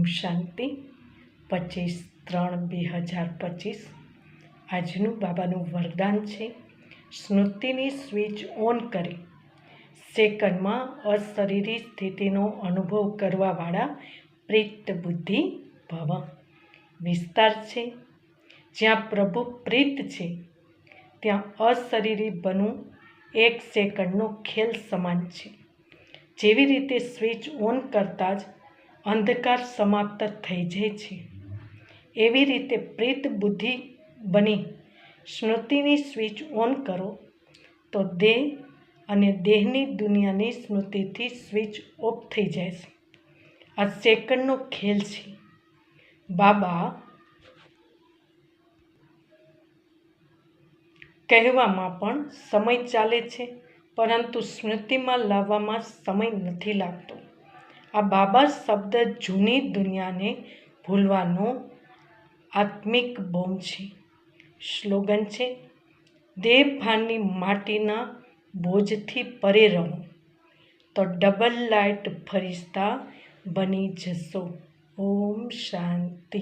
શાંતિ 25/3/2025 આજનું બાબાનું વરદાન છે। સ્મૃતિની સ્વિચ ઓન કરી સેકન્ડમાં અશરીરી સ્થિતિનો અનુભવ કરવાવાળા પ્રીત બુદ્ધિ ભવ। વિસ્તાર છે, જ્યાં પ્રભુ પ્રીત છે ત્યાં અશરીરી બનવું 1 સેકન્ડનો ખેલ સમાન છે। જેવી રીતે સ્વિચ ઓન કરતાં જ અંધકાર સમાપ્ત થઈ જાય છે, એવી રીતે પ્રીત બુદ્ધિ બની સ્મૃતિની સ્વિચ ઓન કરો તો દેહ અને દેહની દુનિયાની સ્મૃતિથી સ્વિચ ઓફ થઈ જાય છે। આ સેકન્ડનો ખેલ છે। બાબા કહેવામાં પણ સમય ચાલે છે, પરંતુ સ્મૃતિમાં લાવવામાં સમય નથી લાગતો। આ બાબા શબ્દ જૂની દુનિયાને ભૂલવાનો આત્મિક બોમ્બ છે। સ્લોગન છે, દેહભાનની માટીના બોજથી પરે રહો તો ડબલ લાઇટ ફરિશ્તા બની જશો। ઓમ શાંતિ।